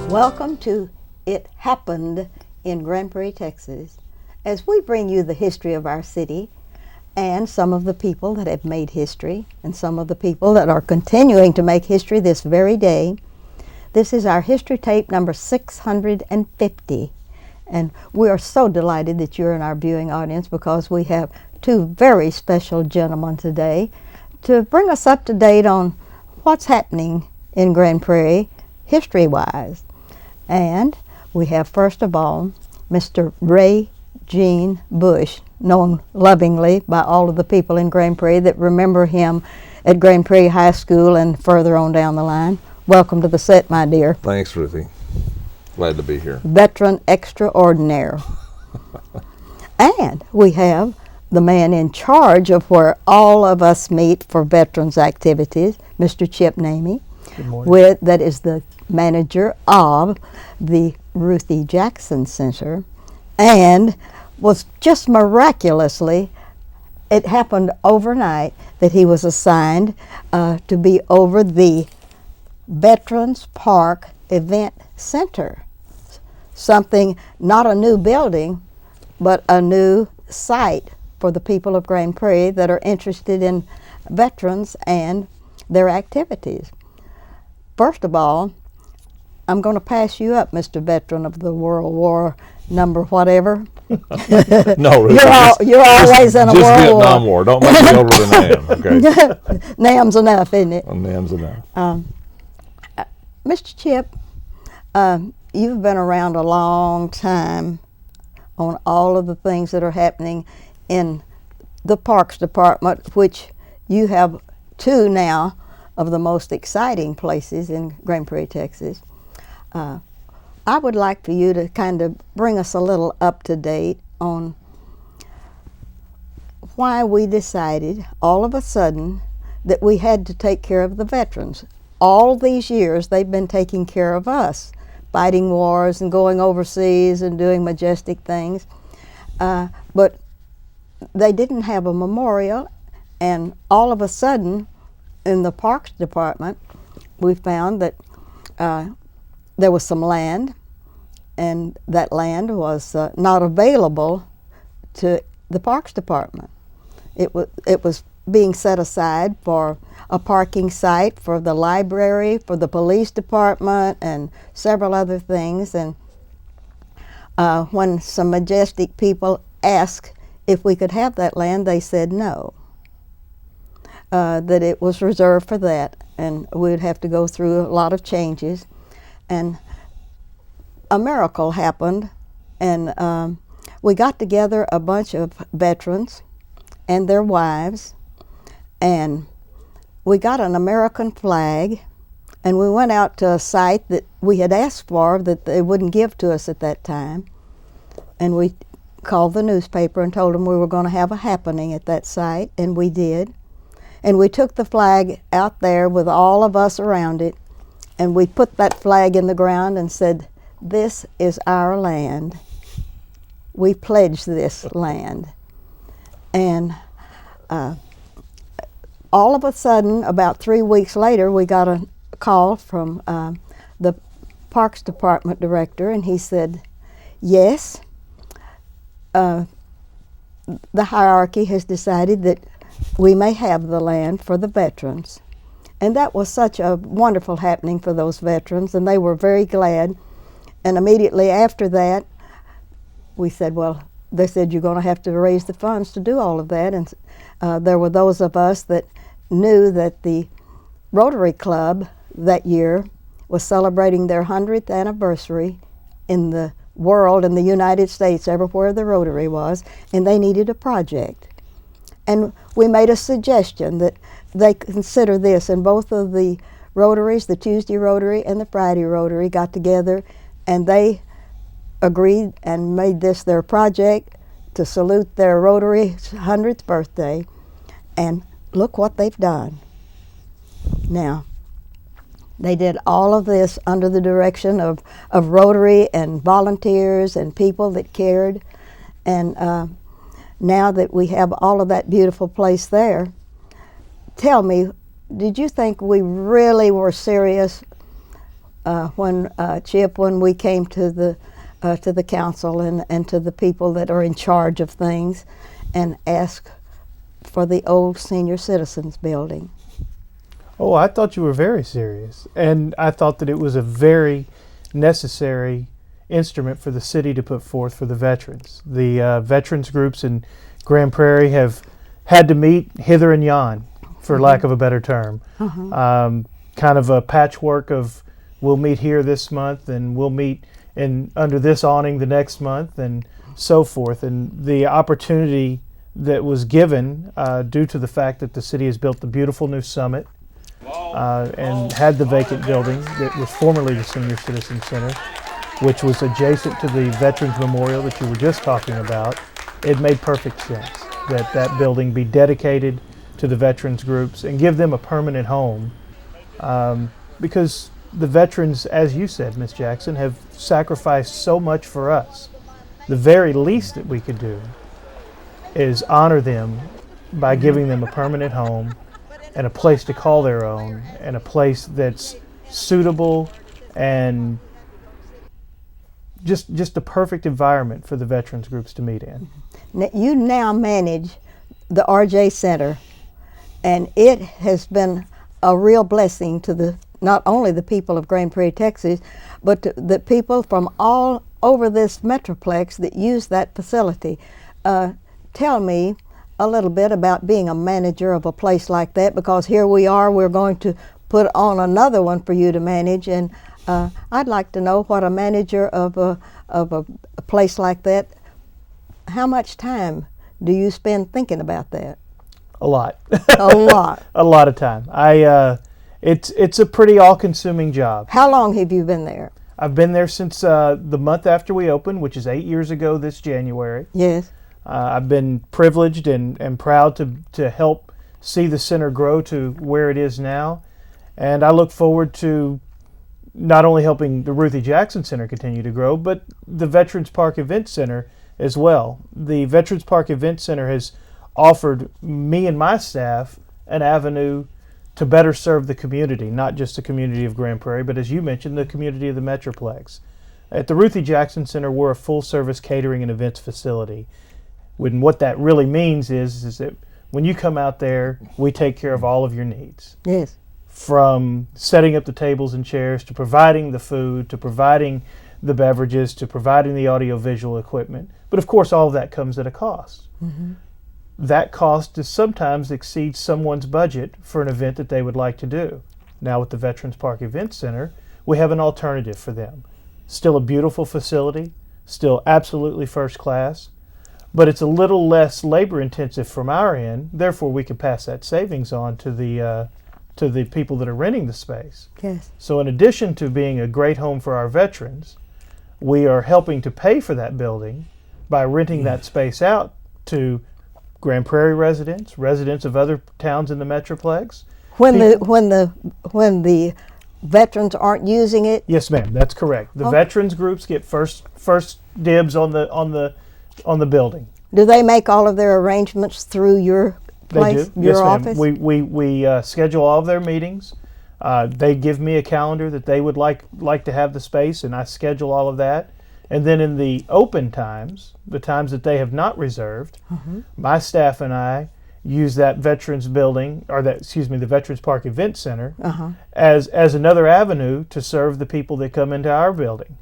Welcome to It Happened in Grand Prairie, Texas, as we bring you the history of our city and some of the people that have made history and some of the people that are continuing to make history this very day. This is our history tape number 650, and we are so delighted that you're in our viewing audience because we have two very special gentlemen today to bring us up to date on what's happening in Grand Prairie history-wise. And we have, first of all, Mr. Ray Gene Bush, known lovingly by all of the people in Grand Prairie that remember him at Grand Prairie High School and further on down the line. Welcome to the set, my dear. Thanks, Ruthie. Glad to be here. Veteran extraordinaire. And we have the man in charge of where all of us meet for veterans activities, Mr. Chip Namey. Good morning. That is the manager of the Ruthie Jackson Center, and was just miraculously, it happened overnight that he was assigned to be over the Veterans Park Event Center. Something, not a new building, but a new site for the people of Grand Prairie that are interested in veterans and their activities. First of all, I'm going to pass you up, Mr. Veteran of the World War number whatever. No, Ruthie, You're always in a just World Vietnam War. War. Don't make me over the NAM, okay? NAM's enough, isn't it? NAM's enough. Mr. Chip, you've been around a long time on all of the things that are happening in the Parks Department, which you have two now of the most exciting places in Grand Prairie, Texas. I would like for you to kind of bring us a little up to date on why we decided all of a sudden that we had to take care of the veterans. All these years they've been taking care of us, fighting wars and going overseas and doing majestic things, but they didn't have a memorial, and all of a sudden in the Parks Department we found that there was some land, and that land was not available to the Parks Department. It was being set aside for a parking site for the library, for the police department, and several other things. And when some majestic people asked if we could have that land, they said no, that it was reserved for that, and we would have to go through a lot of changes. And a miracle happened, and we got together a bunch of veterans and their wives, and we got an American flag, and we went out to a site that we had asked for that they wouldn't give to us at that time, and we called the newspaper and told them we were going to have a happening at that site, and we did. And we took the flag out there with all of us around it, and we put that flag in the ground and said, "This is our land. We pledge this land." And all of a sudden, about 3 weeks later, we got a call from the Parks Department director, and he said, "Yes, the hierarchy has decided that we may have the land for the veterans." And that was such a wonderful happening for those veterans, and they were very glad. And immediately after that, we said, well, they said, you're going to have to raise the funds to do all of that. And there were those of us that knew that the Rotary Club that year was celebrating their 100th anniversary in the world, in the United States, everywhere the Rotary was, and they needed a project. And we made a suggestion that they consider this, and both of the Rotaries, the Tuesday Rotary and the Friday Rotary, got together and they agreed and made this their project to salute their Rotary's 100th birthday. And look what they've done. Now, they did all of this under the direction of Rotary and volunteers and people that cared. And now that we have all of that beautiful place there, tell me, did you think we really were serious when Chip, when we came to the council and to the people that are in charge of things, and asked for the old senior citizens building. Oh, I thought you were very serious, and I thought that it was a very necessary instrument for the city to put forth for the veterans. The veterans groups in Grand Prairie have had to meet hither and yon, for lack of a better term. Kind of a patchwork of, we'll meet here this month, and we'll meet under this awning the next month, and so forth. And the opportunity that was given due to the fact that the city has built the beautiful new summit and had the vacant building that was formerly the Senior Citizen Center, which was adjacent to the Veterans Memorial that you were just talking about, it made perfect sense that that building be dedicated to the veterans groups and give them a permanent home, because the veterans, as you said, Ms. Jackson, have sacrificed so much for us. The very least that we could do is honor them by giving them a permanent home and a place to call their own, and a place that's suitable and just a perfect environment for the veterans groups to meet in. You now manage the RJ Center, and it has been a real blessing to not only the people of Grand Prairie, Texas, but to the people from all over this metroplex that use that facility. Tell me a little bit about being a manager of a place like that, because here we are, we're going to put on another one for you to manage, and I'd like to know what a manager of a place like that, how much time do you spend thinking about that? A lot. A lot. A lot of time. It's a pretty all-consuming job. How long have you been there? I've been there since the month after we opened, which is 8 years ago this January. Yes. I've been privileged and proud to help see the center grow to where it is now. And I look forward to not only helping the Ruthie Jackson Center continue to grow, but the Veterans Park Event Center as well. The Veterans Park Event Center has offered me and my staff an avenue to better serve the community, not just the community of Grand Prairie, but as you mentioned, the community of the Metroplex. At the Ruthie Jackson Center, we're a full-service catering and events facility. And what that really means is that when you come out there, we take care of all of your needs. Yes. From setting up the tables and chairs, to providing the food, to providing the beverages, to providing the audiovisual equipment. But of course, all of that comes at a cost. Mm-hmm. That cost is sometimes exceeds someone's budget for an event that they would like to do. Now with the Veterans Park Event Center, we have an alternative for them. Still a beautiful facility, still absolutely first class, but it's a little less labor intensive from our end. Therefore, we can pass that savings on to the people that are renting the space. Yes. So in addition to being a great home for our veterans, we are helping to pay for that building by renting that space out to Grand Prairie residents of other towns in the Metroplex. When the veterans aren't using it? Yes, ma'am, that's correct. The veterans groups get first dibs on the building. Do they make all of their arrangements through your place, they do. your Yes, office? ma'am. We schedule all of their meetings. They give me a calendar that they would like to have the space, and I schedule all of that. And then in the open times, the times that they have not reserved, my staff and I use that veterans building, or the Veterans Park Event Center, as another avenue to serve the people that come into our building.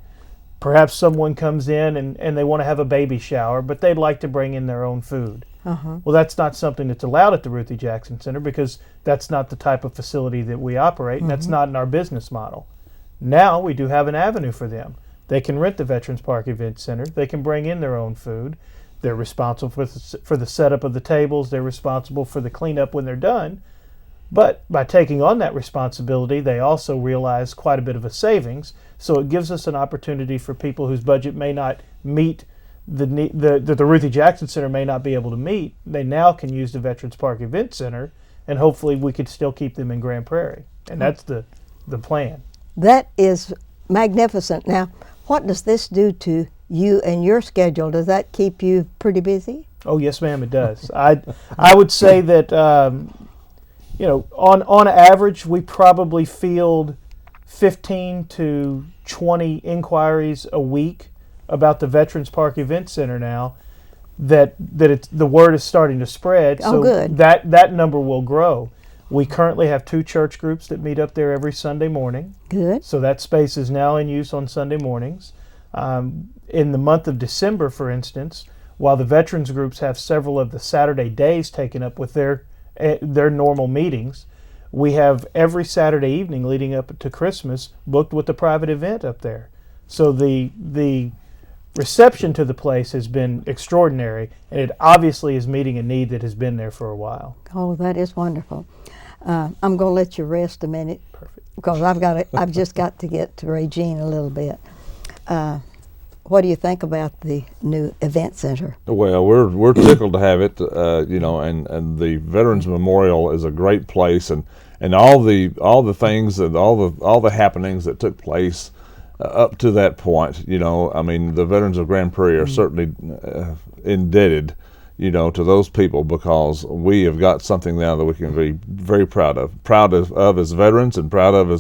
Perhaps someone comes in and they want to have a baby shower, but they'd like to bring in their own food. Well, that's not something that's allowed at the Ruthie Jackson Center, because that's not the type of facility that we operate, and that's not in our business model. Now we do have an avenue for them. They can rent the Veterans Park Event Center. They can bring in their own food. They're responsible for the setup of the tables. They're responsible for the cleanup when they're done. But by taking on that responsibility, they also realize quite a bit of a savings. So it gives us an opportunity for people whose budget may not meet the Ruthie Jackson Center may not be able to meet. They now can use the Veterans Park Event Center, and hopefully we could still keep them in Grand Prairie. And that's the plan. That is magnificent. Now, what does this do to you and your schedule? Does that keep you pretty busy? Oh, yes, ma'am, it does. I would say that on average we probably field 15 to 20 inquiries a week about the Veterans Park Event Center now, that the word is starting to spread. Oh, so good. that number will grow. We currently have 2 church groups that meet up there every Sunday morning. Good. So that space is now in use on Sunday mornings. In the month of December, for instance, while the veterans groups have several of the Saturday days taken up with their normal meetings, we have every Saturday evening leading up to Christmas booked with a private event up there. So the reception to the place has been extraordinary, and it obviously is meeting a need that has been there for a while. Oh, that is wonderful. I'm going to let you rest a minute. Perfect. Because I've just got to get to Regine a little bit. What do you think about the new event center? Well, we're tickled to have it, and the Veterans Memorial is a great place, and all the things and all the happenings that took place up to that point. I mean, the veterans of Grand Prairie are certainly indebted, to those people, because we have got something now that we can be very proud of as veterans, and proud of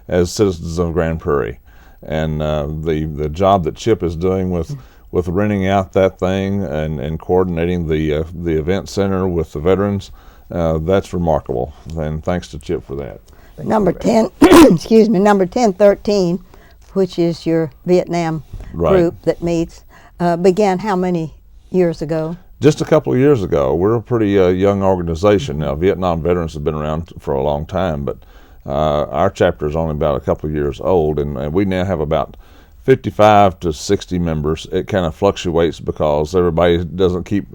as citizens of Grand Prairie. And the job that Chip is doing with renting out that thing and coordinating the event center with the veterans, that's remarkable. And thanks to Chip for that. Number 10, excuse me, number 1013, which is your Vietnam group that meets, began how many years ago? Just a couple of years ago. We're a pretty young organization now. Vietnam veterans have been around for a long time, but our chapter is only about a couple of years old, and we now have about 55 to 60 members. It kind of fluctuates because everybody doesn't keep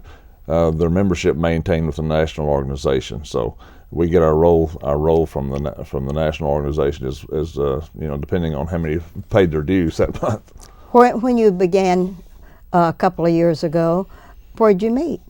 their membership maintained with the national organization. So we get our roll from the national organization is depending on how many paid their dues that month. When you began a couple of years ago, where'd you meet?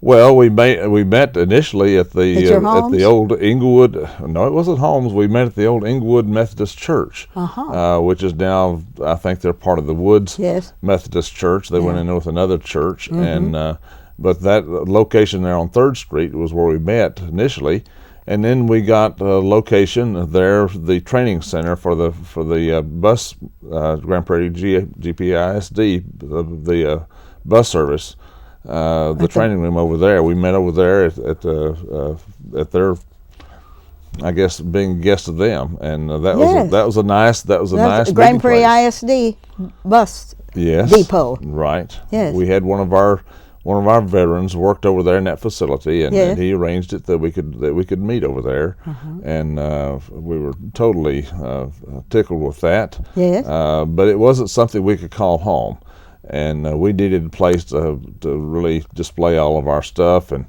Well, we met initially at the old Inglewood. No, it wasn't Holmes. We met at the old Inglewood Methodist Church, which is now, I think they're part of the Woods Methodist Church. They went in with another church, and but that location there on 3rd Street was where we met initially, and then we got a location there, the training center for the bus, Grand Prairie GPISD, the bus service. The training room over there. We met over there at their, I guess, being guests of them, and that was a nice Grand Prairie ISD bus depot. Right. Yes. We had one of our veterans worked over there in that facility, and he arranged it that we could meet over there, and we were totally tickled with that. Yes. But it wasn't something we could call home. And we needed a place to really display all of our stuff and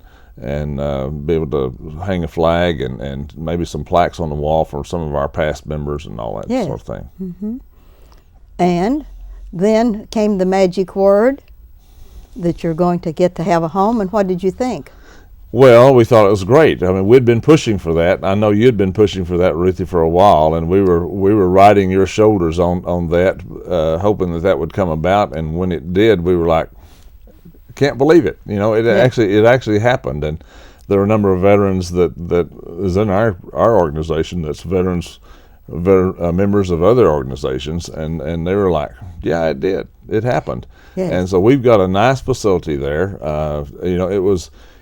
be able to hang a flag and maybe some plaques on the wall for some of our past members and all that sort of thing. And then came the magic word that you're going to get to have a home, and what did you think? Well, we thought it was great. I mean, we'd been pushing for that. I know you'd been pushing for that, Ruthie, for a while, and we were riding your shoulders on that, hoping that would come about. And when it did, we were like, can't believe it. It actually happened. And there are a number of veterans that is in our organization that's members of other organizations, and they were like, yeah, it did. It happened. Yes. And so we've got a nice facility there.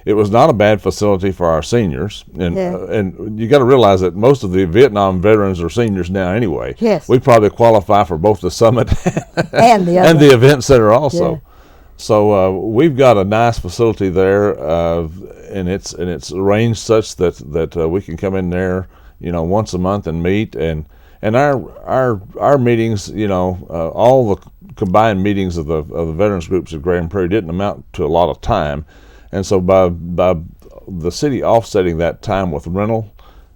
It was not a bad facility for our seniors, and you got to realize that most of the Vietnam veterans are seniors now anyway. Yes. We probably qualify for both the Summit and the Event Center also. Yeah. So we've got a nice facility there, and it's arranged such that we can come in there, once a month and meet, and our meetings, all the combined meetings of the veterans groups of Grand Prairie didn't amount to a lot of time. And so by the city offsetting that time with rental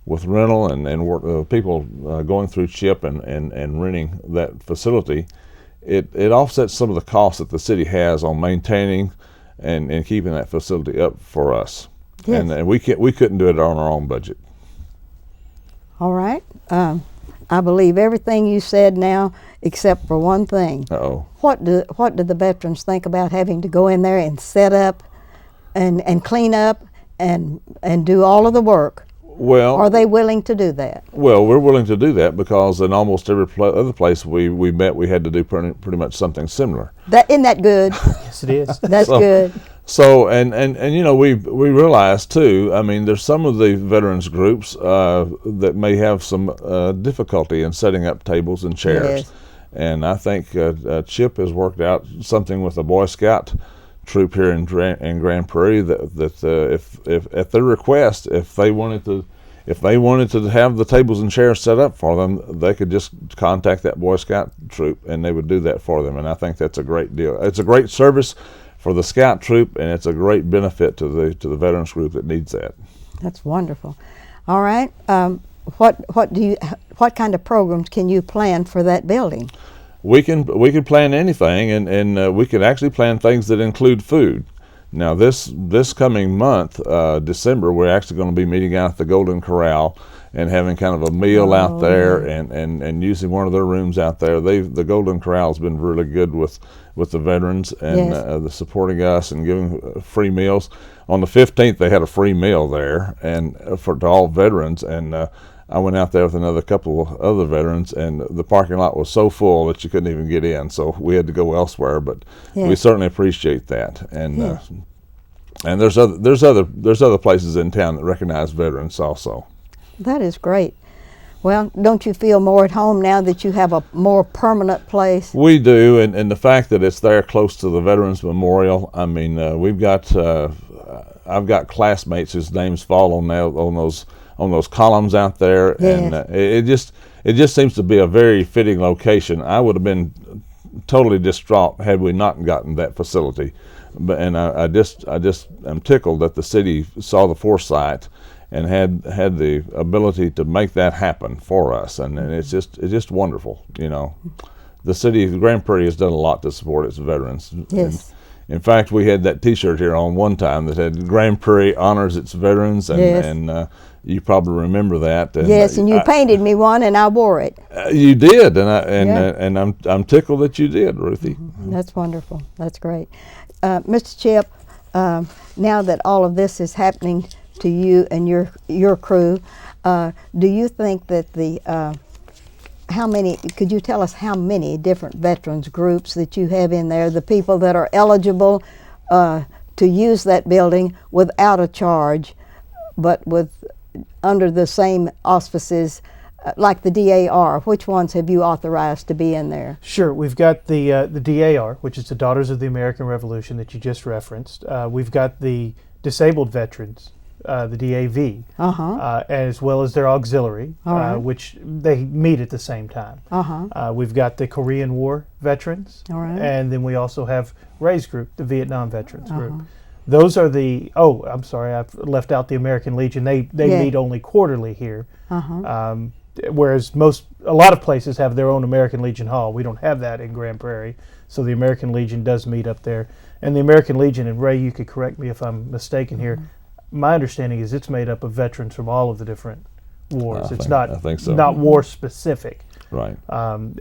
and people going through CHIP and renting that facility, it offsets some of the costs that the city has on maintaining and keeping that facility up for us. Yes. And we couldn't do it on our own budget. All right. I believe everything you said now, except for one thing. Uh-oh. What do the veterans think about having to go in there and set up and clean up and do all of the work? Well, are they willing to do that? Well, we're willing to do that because in almost every other place we met, we had to do pretty much something similar. Isn't that good? Yes, it is. That's good. So, and you know, we realize too, I mean, there's some of the veterans groups that may have some difficulty in setting up tables and chairs. Yes. And I think Chip has worked out something with the Boy Scout troop here in Grand Prairie that if at their request, if they wanted to have the tables and chairs set up for them, they could just contact that Boy Scout troop and they would do that for them. And I think that's a great deal. It's a great service for the Scout troop, and it's a great benefit to the veterans group that needs that. That's wonderful. All right. What kind of programs can you plan for that building? We can plan anything, and we can actually plan things that include food. Now this coming month, December, we're actually going to be meeting out at the Golden Corral and having kind of a meal out there, and using one of their rooms out there. The Golden Corral has been really good with the veterans and the supporting us and giving free meals. On the 15th, they had a free meal there and to all veterans, and I went out there with another couple of other veterans, and the parking lot was so full that you couldn't even get in, so we had to go elsewhere. But we certainly appreciate that, and and there's other places in town that recognize veterans also. That is great. Well, don't you feel more at home now that you have a more permanent place? We do, and the fact that it's there close to the Veterans Memorial. I mean, I've got classmates whose names fall on those columns out there, and it just seems to be a very fitting location. I would have been totally distraught had we not gotten that facility, and I just am tickled that the city saw the foresight and had the ability to make that happen for us, and it's just wonderful. You know, the city of Grand Prairie has done a lot to support its veterans. Yes. In fact, we had that T-shirt here on one time that had Grand Prairie honors its veterans, and you probably remember that. And yes, and you painted me one, and I wore it. You did, and I'm tickled that you did, Ruthie. Mm-hmm. That's wonderful. That's great, Mr. Chip. Now that all of this is happening to you and your crew, do you think that could you tell us how many different veterans groups that you have in there, the people that are eligible to use that building without a charge, but under the same auspices like the DAR? Which ones have you authorized to be in there? Sure. We've got the DAR, which is the Daughters of the American Revolution that you just referenced. We've got the Disabled Veterans, the DAV, as well as their auxiliary, which they meet at the same time. We've got the Korean War veterans, and then we also have Ray's group, the Vietnam Veterans group. Those are I'm sorry, I've left out the American Legion. They meet only quarterly here, whereas a lot of places have their own American Legion Hall. We don't have that in Grand Prairie, so the American Legion does meet up there. And the American Legion, and Ray, you could correct me if I'm mistaken here, my understanding is it's made up of veterans from all of the different wars. I think so. Not war specific, right?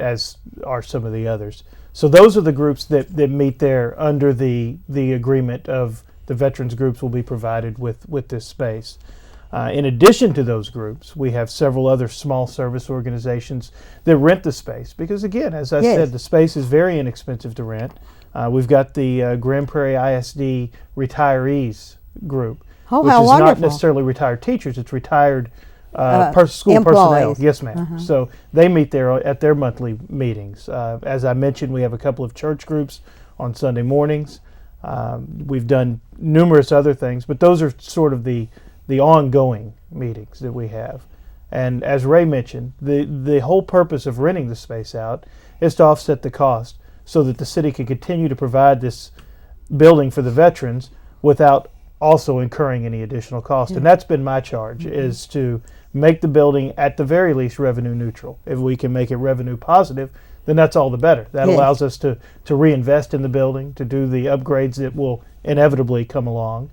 As are some of the others. So those are the groups that meet there under the agreement of the veterans groups will be provided with this space. In addition to those groups, we have several other small service organizations that rent the space because, again, as I said, the space is very inexpensive to rent. We've got the Grand Prairie ISD retirees group. Which is not necessarily retired teachers; it's retired school personnel. Yes, ma'am. So they meet there at their monthly meetings. As I mentioned, we have a couple of church groups on Sunday mornings. We've done numerous other things, but those are sort of the ongoing meetings that we have. And as Ray mentioned, the whole purpose of renting the space out is to offset the cost so that the city can continue to provide this building for the veterans without also incurring any additional cost. And that's been my charge, is to make the building at the very least revenue neutral. If we can make it revenue positive, then that's all the better. That allows us to reinvest in the building, to do the upgrades that will inevitably come along.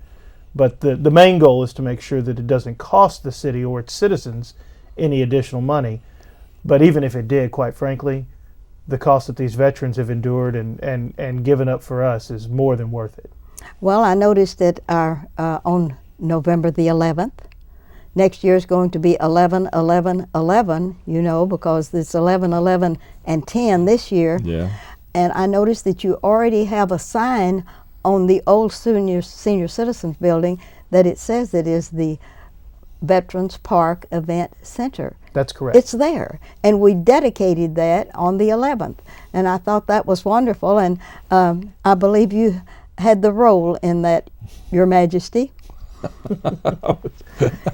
But the main goal is to make sure that it doesn't cost the city or its citizens any additional money. But even if it did, quite frankly, the cost that these veterans have endured and given up for us is more than worth it. Well, I noticed that on November the 11th, next year is going to be 11, 11, 11, you know, because it's 11, 11, and 10 this year. Yeah. And I noticed that you already have a sign on the old senior citizens building that it says it is the Veterans Park Event Center. That's correct. It's there, and we dedicated that on the 11th, and I thought that was wonderful, and I believe you had the role in that, Your Majesty.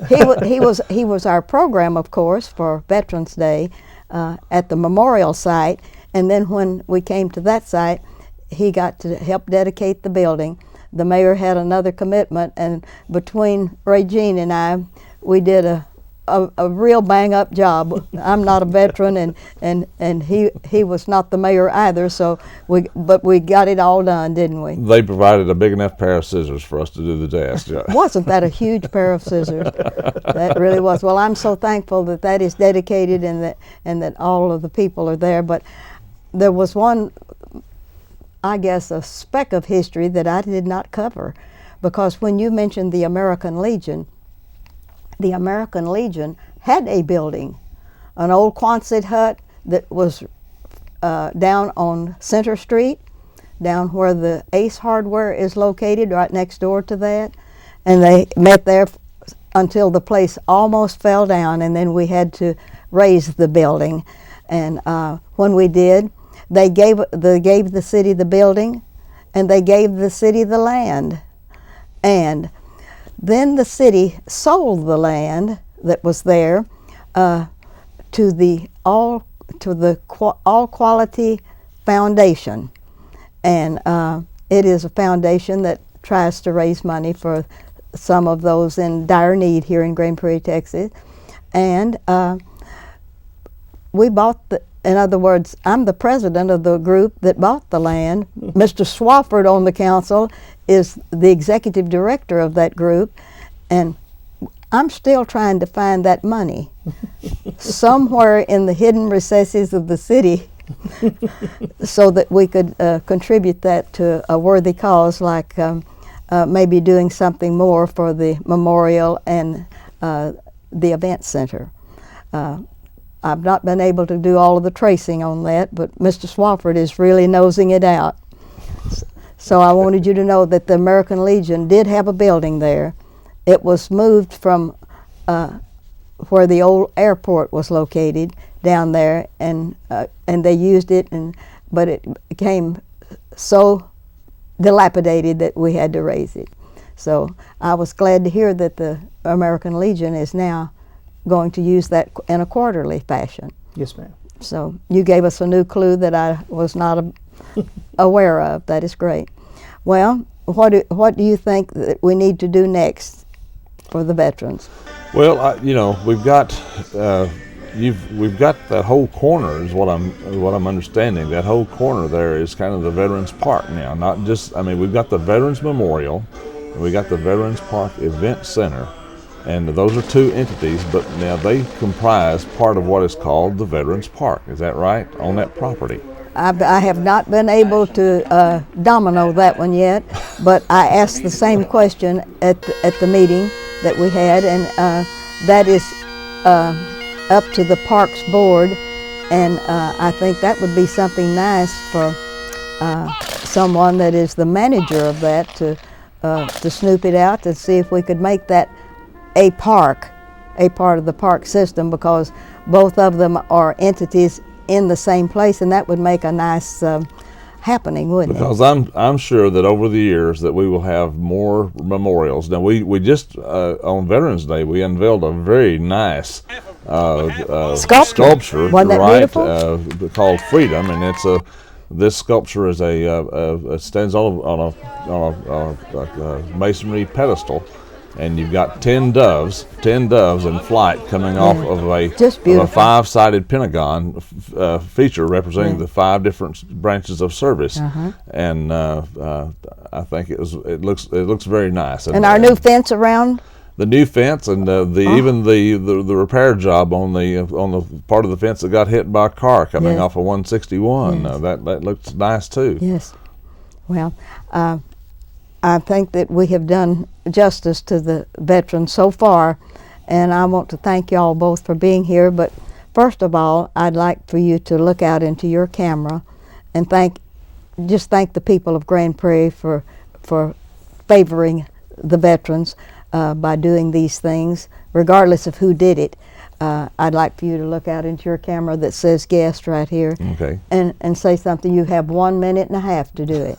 he was our program, of course, for Veterans Day at the memorial site, and then when we came to that site, he got to help dedicate the building. The mayor had another commitment, and between Regine and I, we did a real bang-up job. I'm not a veteran, and he was not the mayor either. So but we got it all done, didn't we? They provided a big enough pair of scissors for us to do the task. Wasn't that a huge pair of scissors? That really was. Well, I'm so thankful that that is dedicated and that all of the people are there. But there was one, I guess, a speck of history that I did not cover, because when you mentioned the American Legion had a building, an old Quonset hut that was down on Center Street, down where the Ace Hardware is located, right next door to that. And they met there until the place almost fell down, and then we had to raise the building. And when we did, they gave the city the building, and they gave the city the land. And then the city sold the land that was there to the All Quality Foundation, and it is a foundation that tries to raise money for some of those in dire need here in Grand Prairie, Texas. And we bought in other words, I'm the president of the group that bought the land. Mr. Swafford on the council is the executive director of that group, and I'm still trying to find that money somewhere in the hidden recesses of the city so that we could contribute that to a worthy cause, like maybe doing something more for the memorial and the event center. I've not been able to do all of the tracing on that, but Mr. Swafford is really nosing it out. So I wanted you to know that the American Legion did have a building there. It was moved from where the old airport was located down there, and they used it, but it became so dilapidated that we had to raise it. So I was glad to hear that the American Legion is now going to use that in a quarterly fashion. Yes, ma'am. So you gave us a new clue that I was not aware of. That is great. Well, what do you think that we need to do next for the veterans? Well, we've got that whole corner is what I'm understanding. That whole corner there is kind of the Veterans Park now. Not just, we've got the Veterans Memorial, and we got the Veterans Park Event Center. And those are two entities, but now they comprise part of what is called the Veterans Park. Is that right, on that property? I have not been able to domino that one yet, but I asked the same question at the meeting that we had, and that is up to the Parks Board, and I think that would be something nice for someone that is the manager of that to snoop it out to see if we could make that a part of the park system, because both of them are entities in the same place, and that would make a nice happening, wouldn't it? Because I'm sure that over the years that we will have more memorials. Now we just on Veterans Day we unveiled a very nice sculpture, Wasn't that right? Beautiful? Called Freedom, and this sculpture is it stands on a masonry pedestal. And you've got 10 doves in flight coming off of a five-sided pentagon feature representing the 5 different branches of service. And I think it looks very nice. And our new fence around. The new fence, and even the repair job on the part of the fence that got hit by a car coming off of 161. Yes. That looks nice too. Yes. Well, I think that we have done justice to the veterans so far, and I want to thank y'all both for being here. But first of all, I'd like for you to look out into your camera and thank the people of Grand Prairie for favoring the veterans by doing these things, regardless of who did it. I'd like for you to look out into your camera that says guest right here, okay, and say something. You have 1 minute and a half to do it.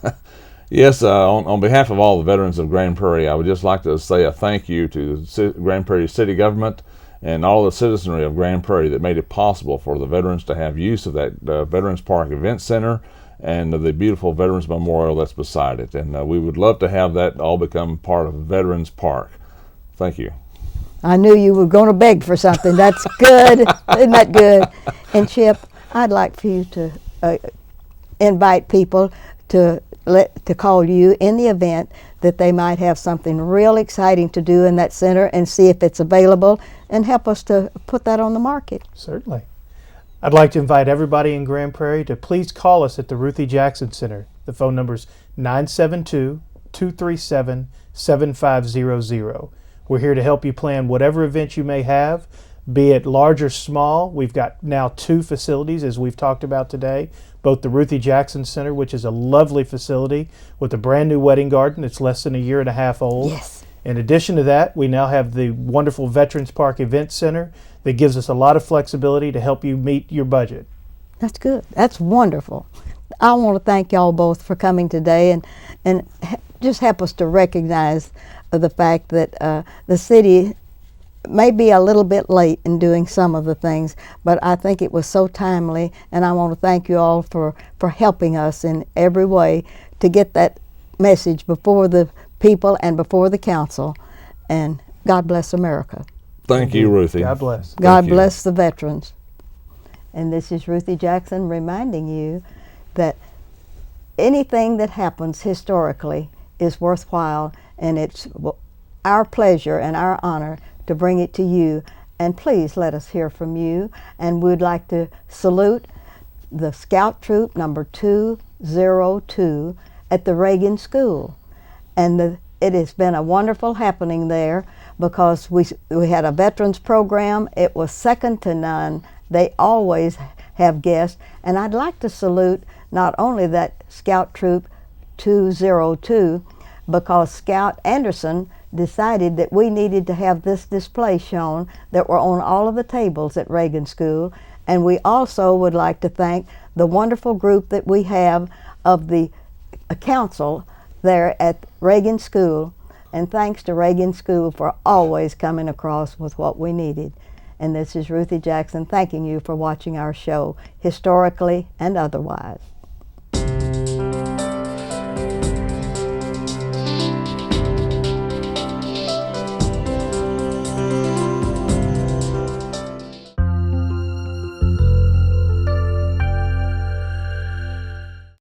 Yes, on behalf of all the veterans of Grand Prairie, I would just like to say a thank you to the Grand Prairie City Government and all the citizenry of Grand Prairie that made it possible for the veterans to have use of that Veterans Park Event Center and the beautiful Veterans Memorial that's beside it. And we would love to have that all become part of Veterans Park. Thank you. I knew you were going to beg for something. That's good. Isn't that good? And Chip, I'd like for you to invite people to call you in the event that they might have something real exciting to do in that center, and see if it's available, and help us to put that on the market. Certainly. I'd like to invite everybody in Grand Prairie to please call us at the Ruthie Jackson Center. The phone number is 972-237-7500. We're here to help you plan whatever event you may have, be it large or small. We've got now 2 facilities, as we've talked about today, both the Ruthie Jackson Center, which is a lovely facility with a brand new wedding garden. It's less than a year and a half old. Yes. In addition to that, we now have the wonderful Veterans Park Event Center that gives us a lot of flexibility to help you meet your budget. That's good. That's wonderful. I want to thank y'all both for coming today, and just help us to recognize the fact that the city may be a little bit late in doing some of the things, but I think it was so timely, and I want to thank you all for helping us in every way to get that message before the people and before the council. And God bless America. Thank you, Ruthie. God bless. God bless the veterans. And this is Ruthie Jackson reminding you that anything that happens historically is worthwhile, and it's our pleasure and our honor to bring it to you. And please let us hear from you. And we'd like to salute the Scout Troop number 202 at the Reagan School. And it has been a wonderful happening there, because we had a veterans program. It was second to none. They always have guests. And I'd like to salute not only that Scout Troop 202, because Scout Anderson decided that we needed to have this display shown that were on all of the tables at Reagan School. And we also would like to thank the wonderful group that we have of the council there at Reagan School. And thanks to Reagan School for always coming across with what we needed. And this is Ruthie Jackson thanking you for watching our show, historically and otherwise.